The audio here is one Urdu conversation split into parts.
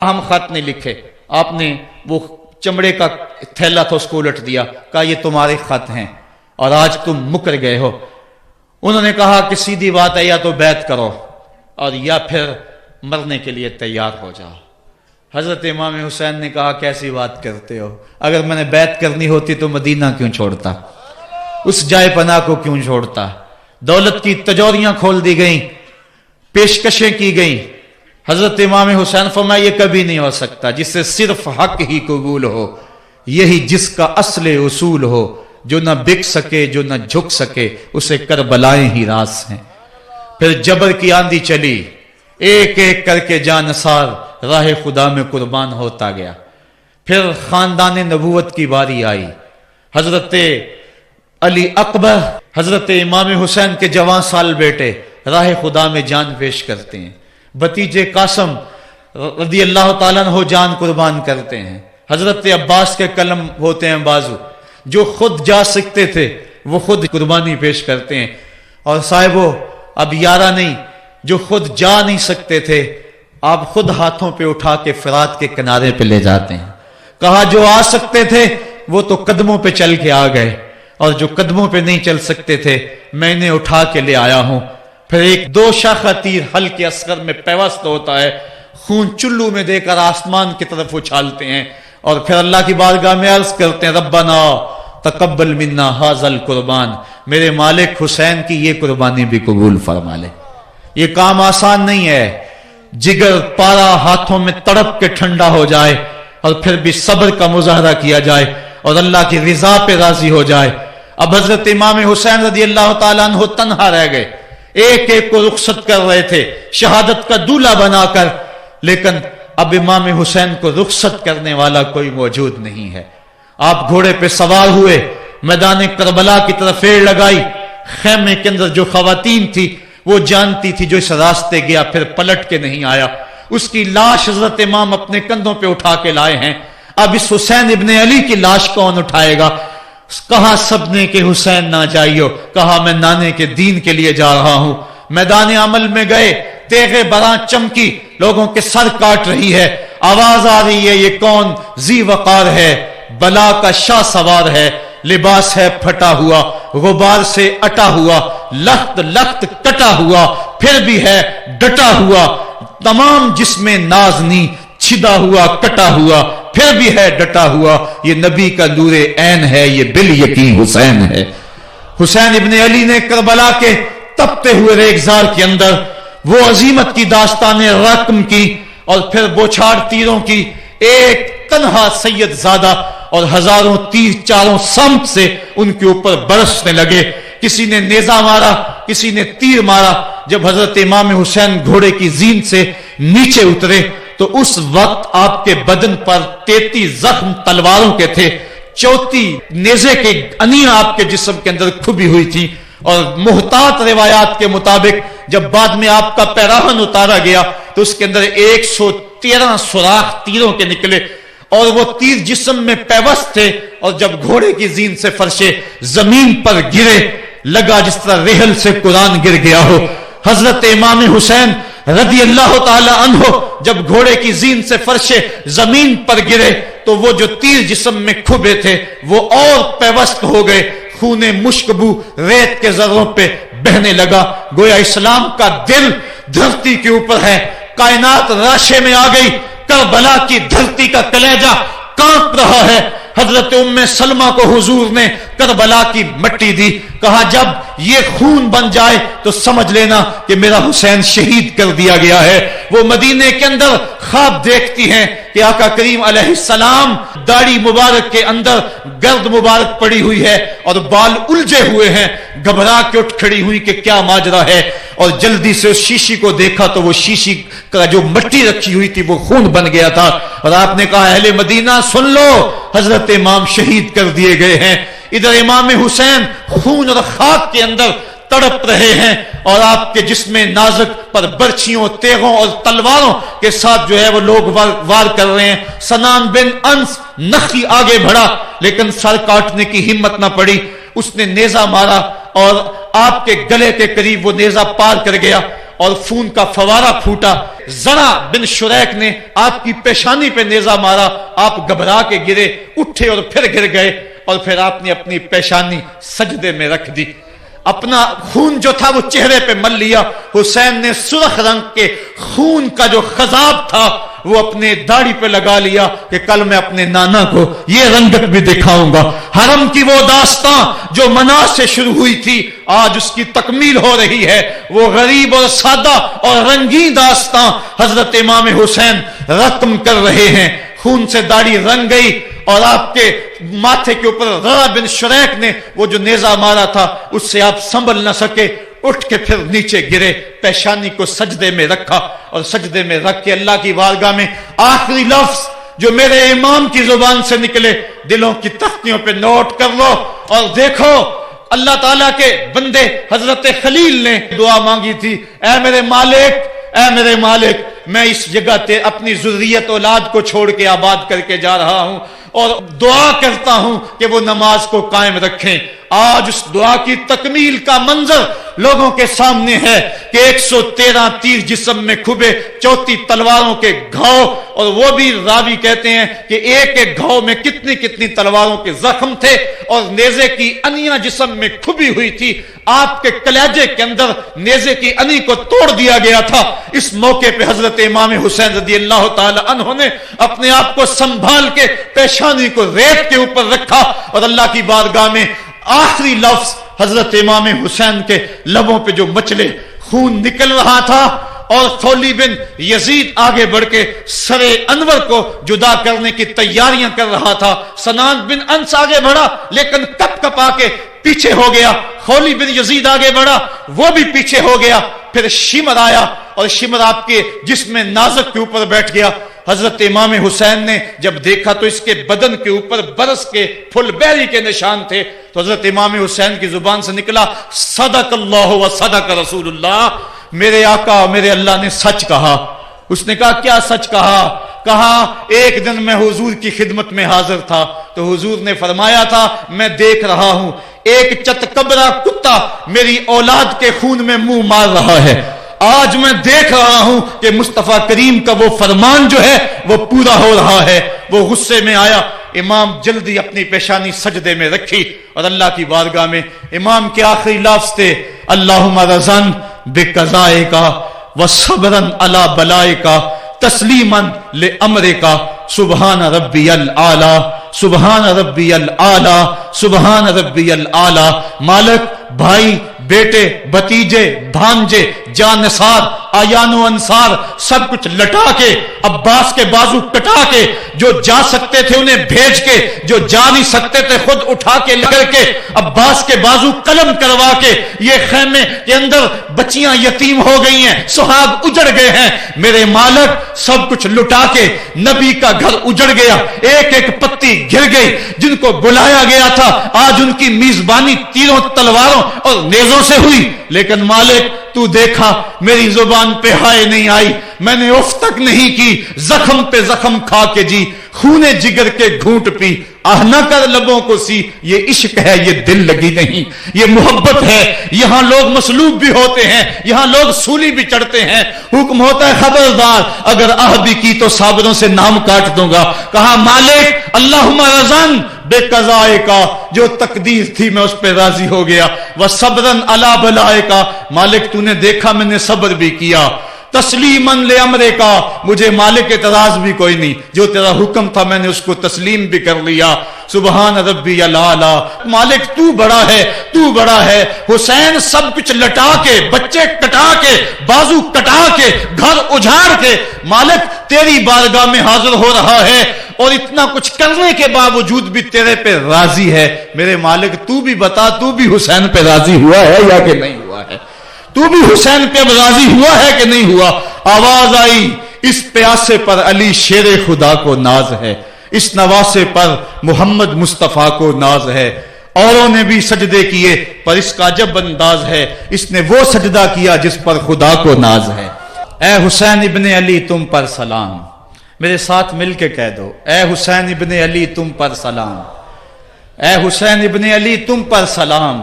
ہم خط نہیں لکھے، آپ نے وہ چمڑے کا تھیلا تھا اس کو الٹ دیا، کہا یہ تمہارے خط ہیں اور آج تم مکر گئے ہو۔ انہوں نے کہا کہ سیدھی بات ہے، یا تو بیعت کرو اور یا پھر مرنے کے لیے تیار ہو جاؤ۔ حضرت امام حسین نے کہا کیسی بات کرتے ہو، اگر میں نے بیعت کرنی ہوتی تو مدینہ کیوں چھوڑتا، اس جائے پناہ کو کیوں چھوڑتا۔ دولت کی تجوریاں کھول دی گئیں، پیشکشیں کی گئیں۔ حضرت امام حسین فرمایا یہ کبھی نہیں ہو سکتا، جس سے صرف حق ہی قبول ہو، یہی جس کا اصل اصول ہو، جو نہ بک سکے جو نہ جھک سکے، اسے کربلائیں ہی راس ہیں۔ پھر جبر کی آندھی چلی، ایک ایک کر کے جانثار راہ خدا میں قربان ہوتا گیا۔ پھر خاندان نبوت کی باری آئی، حضرت علی اکبر حضرت امام حسین کے جوان سال بیٹے راہ خدا میں جان پیش کرتے ہیں، بھتیجے قاسم رضی اللہ تعالیٰ عنہ جان قربان کرتے ہیں، حضرت عباس کے قلم ہوتے ہیں بازو، جو خود جا سکتے تھے وہ خود قربانی پیش کرتے ہیں، اور صاحبو اب یارہ نہیں، جو خود جا نہیں سکتے تھے آپ خود ہاتھوں پہ اٹھا کے فرات کے کنارے پہ لے جاتے ہیں۔ کہا جو آ سکتے تھے وہ تو قدموں پہ چل کے آ گئے، اور جو قدموں پہ نہیں چل سکتے تھے میں نے اٹھا کے لے آیا ہوں۔ پھر ایک دو شاخہ تیر ہلکے اصغر میں پیوست ہوتا ہے، خون چلو میں دے کر آسمان کی طرف اچھالتے ہیں، اور پھر اللہ کی بارگاہ میں عرض کرتے ہیں ربنا تقبل منا ھذا القربان، میرے مالک حسین کی یہ قربانی بھی قبول فرما لے۔ یہ کام آسان نہیں ہے، جگر پارا ہاتھوں میں تڑپ کے ٹھنڈا ہو جائے اور پھر بھی صبر کا مظاہرہ کیا جائے اور اللہ کی رضا پہ راضی ہو جائے۔ اب حضرت امام حسین رضی اللہ تعالیٰ عنہ تنہا رہ گئے، ایک ایک کو رخصت کر رہے تھے شہادت کا دولہا بنا کر، لیکن اب امام حسین کو رخصت کرنے والا کوئی موجود نہیں ہے۔ آپ گھوڑے پہ سوار ہوئے، میدان کربلا کی طرف ایڑ لگائی، خیمے کے اندر جو خواتین تھی وہ جانتی تھی جو اس راستے گیا پھر پلٹ کے نہیں آیا، اس کی لاش حضرت امام اپنے کندھوں پہ اٹھا کے لائے ہیں۔ اب اس حسین ابن علی کی لاش کون اٹھائے گا؟ کہا سب نے کہ حسین نہ جائیو، کہا میں نانے کے دین کے لیے جا رہا ہوں۔ میدان عمل میں گئے، تیغ براں چمکی، لوگوں کے سر کاٹ رہی ہے، آواز آ رہی ہے یہ کون ذی وقار ہے، بلا کا شاہ سوار ہے، لباس ہے پھٹا ہوا، غبار سے اٹا ہوا، لخت لخت کٹا ہوا، پھر بھی ہے ڈٹا ہوا، تمام جسم نازنی چھدا ہوا کٹا ہوا، پھر بھی ہے ڈٹا ہوا، یہ نبی کا نور عین ہے، یہ بالیقین حسین ہے۔ حسین ابن علی نے کربلا کے تپتے ہوئے ریگزار کے اندر وہ عظیمت کی داستان رقم کی اور پھر بوچھاڑ تیروں کی، ایک تنہا سید زادہ اور ہزاروں تیر چاروں سمت سے ان کے اوپر برسنے لگے، کسی نے نیزہ مارا، کسی نے تیر مارا۔ جب حضرت امام حسین گھوڑے کی زین سے نیچے اترے تو اس وقت آپ کے بدن پر 33 زخم تلواروں کے تھے، 34 نیزے کے انیاں آپ کے جسم کے اندر کھبی ہوئی تھی، اور محتاط روایات کے مطابق جب بعد میں آپ کا پیراہن اتارا گیا تو اس کے اندر 113 سوراخ تیروں کے نکلے، اور وہ تیر جسم میں پیوست تھے، اور جب گھوڑے کی زین سے فرشے زمین پر گرے لگا جس طرح ریحل سے قرآن گر گیا ہو۔ حضرت امام حسین رضی اللہ تعالی عنہ جب گھوڑے کی زین سے فرشے زمین پر گرے تو وہ جو تیر جسم میں کھبے تھے وہ اور پیوست ہو گئے، خون مشکبو ریت کے ذروں پہ بہنے لگا، گویا اسلام کا دل دھرتی کے اوپر ہے، کائنات راشے میں آ گئی، کربلا کی دھرتی کا کلیجہ کانپ رہا ہے۔ حضرت ام سلمہ کو حضور نے کربلا کی مٹی دی، کہا جب یہ خون بن جائے تو سمجھ لینا کہ میرا حسین شہید کر دیا گیا ہے۔ وہ مدینے کے اندر خواب دیکھتی ہیں کہ آقا کریم علیہ السلام داڑھی مبارک کے اندر گرد مبارک پڑی ہوئی ہے اور بال الجھے ہوئے ہیں، گھبرا کے اٹھ کھڑی ہوئی کہ کیا ماجرا ہے، اور جلدی سے اس شیشی کو دیکھا تو وہ شیشی کا جو مٹی رکھی ہوئی تھی وہ خون بن گیا تھا، اور آپ نے کہا اہل مدینہ سن لو، حضرت امام شہید کر دیے گئے ہیں۔ ادھر امام حسین خون اور خاک کے اندر تڑپ رہے ہیں، اور آپ کے جسم نازک پر برچھیوں، تیغوں اور تلواروں کے ساتھ جو ہے وہ لوگ وار کر رہے ہیں۔ سنان بن انس نخی آگے بڑھا لیکن سر کاٹنے کی ہمت نہ پڑی، اس نے نیزہ مارا اور آپ کے گلے کے قریب وہ نیزہ پار کر گیا، اور خون کا فوارہ پھوٹا. زرع بن شریک نے آپ کی پیشانی پہ نیزہ مارا, آپ گھبرا کے گرے, اٹھے اور پھر گر گئے, اور پھر آپ نے اپنی پیشانی سجدے میں رکھ دی. اپنا خون جو تھا وہ چہرے پہ مل لیا. حسین نے سرخ رنگ کے خون کا جو خضاب تھا وہ اپنے داڑھی پہ لگا لیا کہ کل میں اپنے نانا کو یہ رنگت بھی دکھاؤں گا. حرم کی وہ داستان جو مناس سے شروع ہوئی تھی آج اس کی تکمیل ہو رہی ہے. وہ غریب اور سادہ اور رنگین داستان حضرت امام حسین رقم کر رہے ہیں. خون سے داڑھی رنگ گئی اور آپ کے ماتھے کے اوپر زرع بن شریک نے وہ جو نیزہ مارا تھا اس سے آپ سنبھل نہ سکے, اٹھ کے پھر نیچے گرے, پیشانی کو سجدے میں رکھا, اور سجدے میں رکھ کے اللہ کی بارگاہ میں آخری لفظ جو میرے امام کی زبان سے نکلے دلوں کی تختیوں پہ نوٹ کر لو اور دیکھو. اللہ تعالیٰ کے بندے حضرت خلیل نے دعا مانگی تھی, اے میرے مالک, اے میرے مالک, میں اس جگہ اپنی ذریت اولاد کو چھوڑ کے آباد کر کے جا رہا ہوں اور دعا کرتا ہوں کہ وہ نماز کو قائم رکھیں. آج اس دعا کی تکمیل کا منظر لوگوں کے سامنے ہے کہ 113 تیر جسم میں کھبے, 34 تلواروں کے گھاؤ, اور وہ بھی راوی کہتے ہیں کہ ایک ایک گھاؤ میں کتنی کتنی تلواروں کے زخم تھے, اور نیزے کی انیاں جسم میں کھبی ہوئی تھی. آپ کے کلیجے کے اندر نیزے کی انی کو توڑ دیا گیا تھا. اس موقع پہ حضرت امام حسین رضی اللہ تعالی عنہ نے اپنے آپ کو سنبھال کے پیشانی کو ریت کے اوپر رکھا, اور اللہ کی بارگاہ میں آخری لفظ حضرت امام حسین کے لبوں پہ جو مچلے, خون نکل رہا تھا, اور خولی بن یزید آگے بڑھ کے سر انور کو جدا کرنے کی تیاریاں کر رہا تھا. سنان بن انس آگے بڑھا لیکن کپ کپا کے پیچھے ہو گیا. خولی بن یزید آگے بڑھا, وہ بھی پیچھے ہو گیا. پھر شمر آیا اور شمر آپ کے جسم نازک کے اوپر بیٹھ گیا. حضرت امام حسین نے جب دیکھا تو اس کے بدن کے اوپر برس کے پھل بیری کے نشان تھے. تو حضرت امام حسین کی زبان سے نکلا, صدق اللہ و صدق رسول اللہ, میرے آقا میرے اللہ نے سچ کہا. اس نے کہا کیا سچ کہا؟ کہا ایک دن میں حضور کی خدمت میں حاضر تھا تو حضور نے فرمایا تھا میں دیکھ رہا ہوں ایک چتکبرا کتا میری اولاد کے خون میں منہ مار رہا ہے. آج میں دیکھ رہا ہوں کہ مصطفیٰ کریم کا وہ فرمان جو ہے وہ پورا ہو رہا ہے. وہ غصے میں آیا. امام جلدی اپنی پیشانی سجدے میں رکھی اور اللہ کی بارگاہ میں امام کے آخری لفظ تھے, اللہم رضن بقضائک وصبرن علی بلائک تسلیما لامرک سبحان ربی الاعلی سبحان ربی الاعلی سبحان ربی الاعلی. مالک, بھائی, بیٹے, بھتیجے, بھانجے, جانصار, آیان و انصار سب کچھ لٹا کے, عباس کے بازو کٹا کے, جو جا سکتے تھے انہیں بھیج کے, جو جا نہیں سکتے تھے خود اٹھا کے لکڑ کے, عباس کے بازو قلم کروا کے, یہ خیمے کے اندر بچیاں یتیم ہو گئی ہیں, سہاگ اجڑ گئے ہیں. میرے مالک سب کچھ لٹا کے نبی کا گھر اجڑ گیا, ایک ایک پتی گر گئی. جن کو بلایا گیا تھا آج ان کی میزبانی تیروں تلواروں اور نیزوں سے ہوئی. لیکن مالک تو دیکھا میری زبان پہ ہائے نہیں آئی, میں نے اف تک نہیں کی, زخم پہ زخم کھا کے جی, خونے جگر کے گھونٹ پی, آہ نہ کر لبوں کو سی. یہ عشق ہے, یہ دل لگی نہیں, یہ محبت ہے. یہاں لوگ مصلوب بھی ہوتے ہیں, یہاں لوگ سولی بھی چڑھتے ہیں. حکم ہوتا ہے خبردار, اگر آہ بھی کی تو صابروں سے نام کاٹ دوں گا. کہا مالک اللہم رضن بے قضائے کا, جو تقدیر تھی میں اس پہ راضی ہو گیا. وصبرن علی بلائے کا, مالک تو نے دیکھا میں نے صبر بھی کیا. تسلیماً لامرے کا, مجھے مالک اعتراض بھی کوئی نہیں, جو تیرا حکم تھا میں نے اس کو تسلیم بھی کر لیا. سبحان ربی الاعلی. مالک تو بڑا ہے, تو بڑا ہے. حسین سب کچھ لٹا کے, بچے کٹا کے, بازو کٹا کے, گھر اجاڑ کے مالک تیری بارگاہ میں حاضر ہو رہا ہے, اور اتنا کچھ کرنے کے باوجود بھی تیرے پہ راضی ہے. میرے مالک تو بھی بتا, تو بھی حسین پہ راضی ہوا ہے یا کہ نہیں ہوا ہے؟ تو بھی حسین پہ راضی ہوا ہے کہ نہیں ہوا؟ آواز آئی, اس پیاسے پر علی شیر خدا کو ناز ہے, اس نواسے پر محمد مصطفیٰ کو ناز ہے. اوروں نے بھی سجدے کیے پر اس کا عجب انداز ہے, اس نے وہ سجدہ کیا جس پر خدا کو ناز ہے. اے حسین ابن علی تم پر سلام, میرے ساتھ مل کے کہہ دو, اے حسین ابن علی تم پر سلام, اے حسین ابن علی تم پر سلام.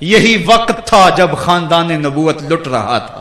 یہی وقت تھا جب خاندان نبوت لٹ رہا تھا,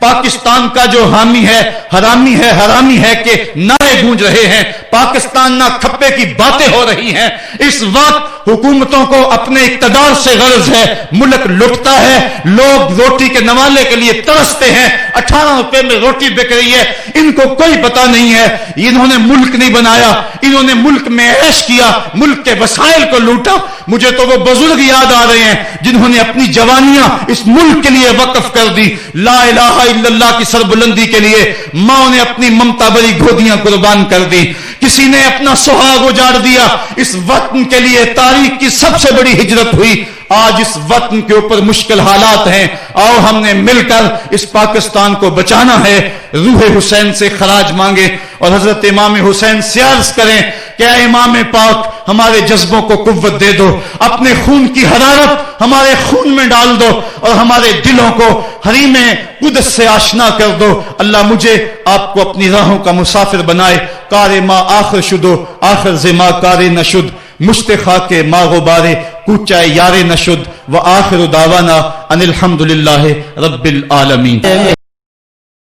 پاکستان کا جو حامی ہے حرامی ہے کہ نعرے گونج رہے ہیں، پاکستان نہ کھپے کی باتیں ہو رہی ہیں۔ اس وقت حکومتوں کو اپنے اقتدار سے غرض ہے، ملک لٹتا ہے، لوگ روٹی کے نوالے کے لیے ترستے ہیں، 18 روپے میں روٹی بک رہی ہے، ان کو کوئی پتہ نہیں ہے انہوں نے ملک نہیں بنایا، انہوں نے ملک میں عیش کیا، ملک کے وسائل کو لوٹا۔ مجھے تو وہ بزرگ یاد آ رہے ہیں جنہوں نے اپنی جوانیاں اس ملک کے لیے وقف کر دی، لا الہ الا اللہ کی سربلندی کے لیے ماں نے اپنی ممتا بری گودیاں قربان کر دی، کسی نے اپنا سہاگ اجاڑ دیا، اس وطن کے لیے تاریخ کی سب سے بڑی ہجرت ہوئی۔ آج اس وطن کے اوپر مشکل حالات ہیں، آؤ ہم نے مل کر اس پاکستان کو بچانا ہے، روح حسین سے خراج مانگے اور حضرت امام حسین سے عرض کریں کہ اے امام پاک ہمارے جذبوں کو قوت دے دو، اپنے خون کی حرارت ہمارے خون میں ڈال دو اور ہمارے دلوں کو حریم قدس سے آشنا کر دو۔ اللہ مجھے آپ کو اپنی راہوں کا مسافر بنائے۔ کار ما آخر شدو آخر زما کار نشد، مشت خاک ما غبارے کوچہ یار نشد، و آخر دعوانا ان الحمدللہ رب العالمین۔